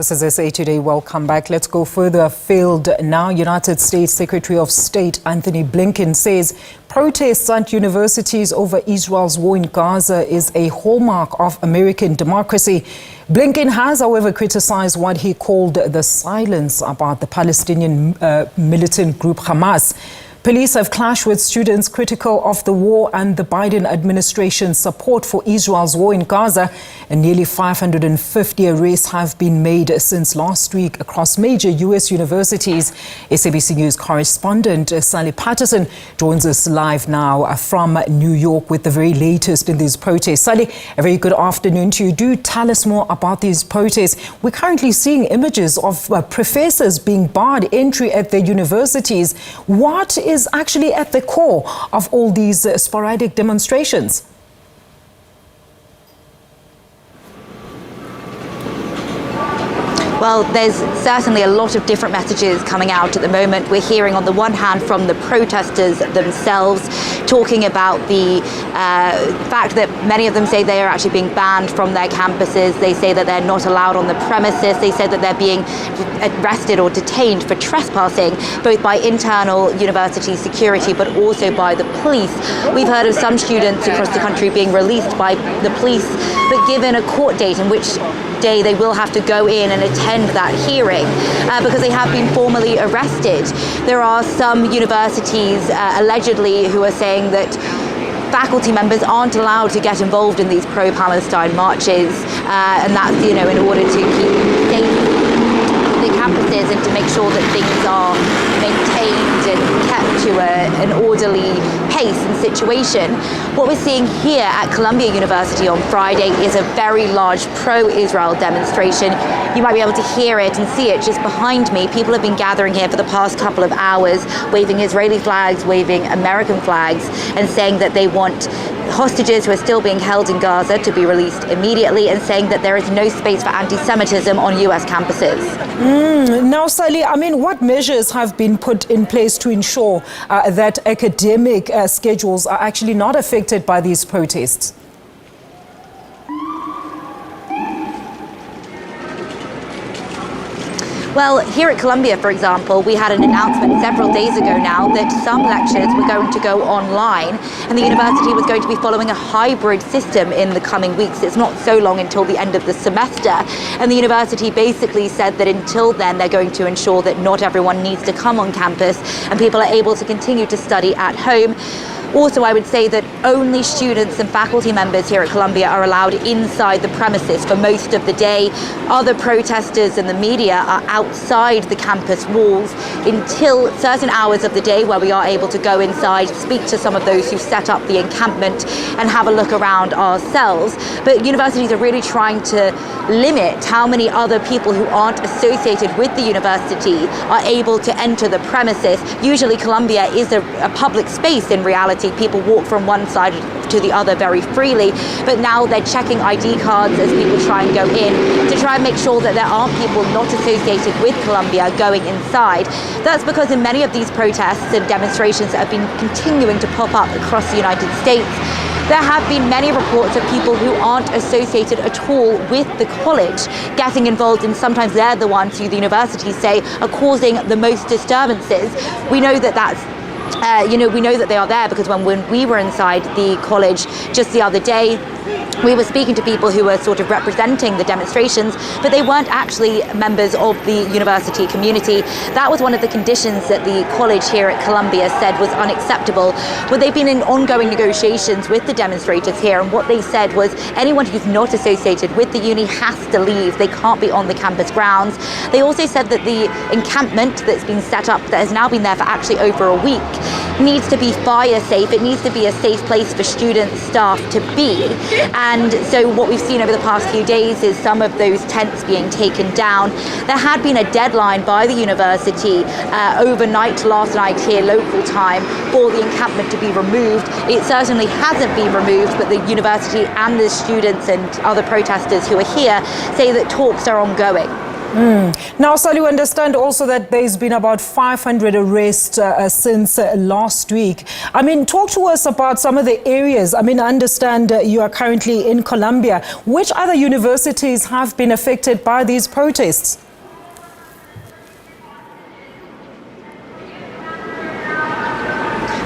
This is SA Today. Welcome back. Let's go further afield now. United States Secretary of State Antony Blinken says protests at universities over Israel's war in Gaza is a hallmark of American democracy. Blinken has, however, criticized what he called the silence about the Palestinian militant group Hamas. Police have clashed with students critical of the war and the Biden administration's support for Israel's war in Gaza, and nearly 550 arrests have been made since last week across major U.S. universities. SABC News correspondent Patterson joins us live now from New York with the very latest in these protests. Sally, a very good afternoon to you. Do tell us more about these protests. We're currently seeing images of professors being barred entry at their universities. What is actually at the core of all these sporadic demonstrations? Well, there's certainly a lot of different messages coming out at the moment. We're hearing on the one hand from the protesters themselves, talking about the fact that many of them say they are actually being banned from their campuses. They say that they're not allowed on the premises. They say that they're being arrested or detained for trespassing, both by internal university security, but also by the police. We've heard of some students across the country being released by the police, but given a court date in which day they will have to go in and attend that hearing because they have been formally arrested. There are some universities allegedly who are saying that faculty members aren't allowed to get involved in these pro-Palestine marches, and that's, in order to keep safe the campuses and to make sure that things are maintained and kept to an orderly pace and situation. What we're seeing here at Columbia University on Friday is a very large pro-Israel demonstration. You might be able to hear it and see it just behind me. People have been gathering here for the past couple of hours, waving Israeli flags, waving American flags, and saying that they want hostages who are still being held in Gaza to be released immediately, and saying that there is no space for anti-Semitism on US campuses. Now, Sally, what measures have been put in place to ensure that academic schedules are actually not affected by these protests? Well, here at Columbia, for example, we had an announcement several days ago now that some lectures were going to go online, and the university was going to be following a hybrid system in the coming weeks. It's not so long until the end of the semester, and the university basically said that until then they're going to ensure that not everyone needs to come on campus and people are able to continue to study at home. Also, I would say that only students and faculty members here at Columbia are allowed inside the premises for most of the day. Other protesters and the media are outside the campus walls until certain hours of the day, where we are able to go inside, speak to some of those who set up the encampment and have a look around ourselves. But universities are really trying to limit how many other people who aren't associated with the university are able to enter the premises. Usually Columbia is a public space in reality. People walk from one side to the other very freely, but now they're checking ID cards as people try and go in to try and make sure that there aren't people not associated with Columbia going inside. That's because in many of these protests and demonstrations that have been continuing to pop up across the United States, there have been many reports of people who aren't associated at all with the college getting involved, and sometimes they're the ones who the universities say are causing the most disturbances. We know that that's we know that they are there because when we were inside the college just the other day, we were speaking to people who were sort of representing the demonstrations, but they weren't actually members of the university community. That was one of the conditions that the college here at Columbia said was unacceptable. Well, they've been in ongoing negotiations with the demonstrators here, and what they said was anyone who's not associated with the uni has to leave. They can't be on the campus grounds. They also said that the encampment that's been set up, that has now been there for actually over a week, needs to be fire safe. It needs to be a safe place for students, staff to be. And so what we've seen over the past few days is some of those tents being taken down. There had been a deadline by the university overnight last night here local time for the encampment to be removed. It certainly hasn't been removed, but the university and the students and other protesters who are here say that talks are ongoing. Now, Sally, you understand also that there's been about 500 arrests since last week. I mean, talk to us about some of the areas. I mean, I understand you are currently in Colombia. Which other universities have been affected by these protests?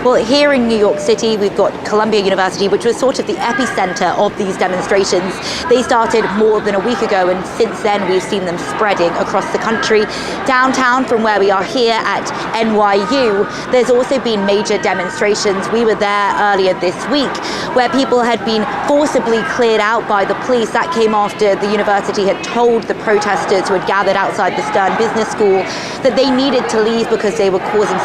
Well, here in New York City, we've got Columbia University, which was sort of the epicenter of these demonstrations. They started more than a week ago, and since then we've seen them spreading across the country. Downtown, from where we are here at NYU, there's also been major demonstrations. We were there earlier this week, where people had been forcibly cleared out by the police. That came after the university had told the protesters who had gathered outside the Stern Business School that they needed to leave because they were causing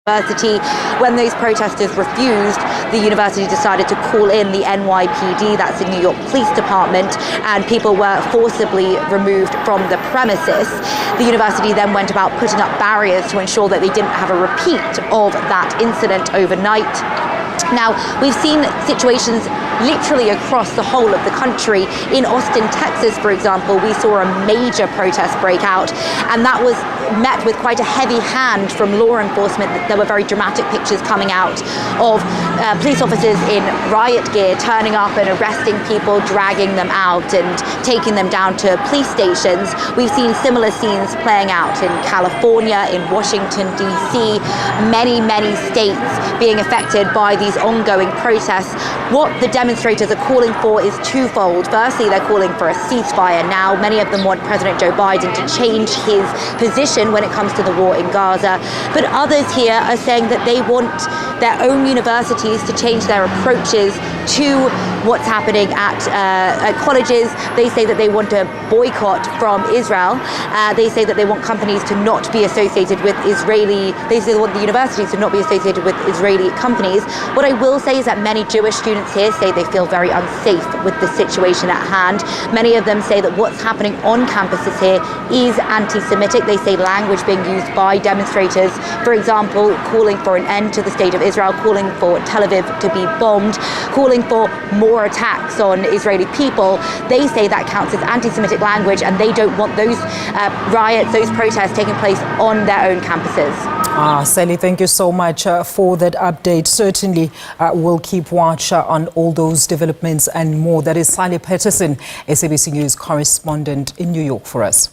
university. When those protesters refused, the university decided to call in the NYPD, that's the New York Police Department, and people were forcibly removed from the premises. The university then went about putting up barriers to ensure that they didn't have a repeat of that incident overnight. Now, we've seen situations literally across the whole of the country. In Austin, Texas, for example, we saw a major protest break out, and that was met with quite a heavy hand from law enforcement. There were very dramatic pictures coming out of police officers in riot gear turning up and arresting people, dragging them out and taking them down to police stations. We've seen similar scenes playing out in California, in Washington, D.C., many states being affected by these ongoing protests. What the demonstrators are calling for is twofold. Firstly, they're calling for a ceasefire now. Many of them want President Joe Biden to change his position when it comes to the war in Gaza. But others here are saying that they want their own universities to change their approaches to what's happening at colleges. They say that they want a boycott from Israel. They say that they want companies to not be associated with Israeli. They say they want the universities to not be associated with Israeli companies. What I will say is that many Jewish students here say they feel very unsafe with the situation at hand. Many of them say that what's happening on campuses here is anti-Semitic. They say language being used by demonstrators, for example, calling for an end to the state of Israel, calling for Tel Aviv to be bombed, calling for more attacks on Israeli people. They say that counts as anti-Semitic language, and they don't want those riots, those protests taking place on their own campuses. Sally, thank you so much for that update. Certainly, we'll keep watch on all those developments and more. That is Sally Patterson, SABC News correspondent in New York for us.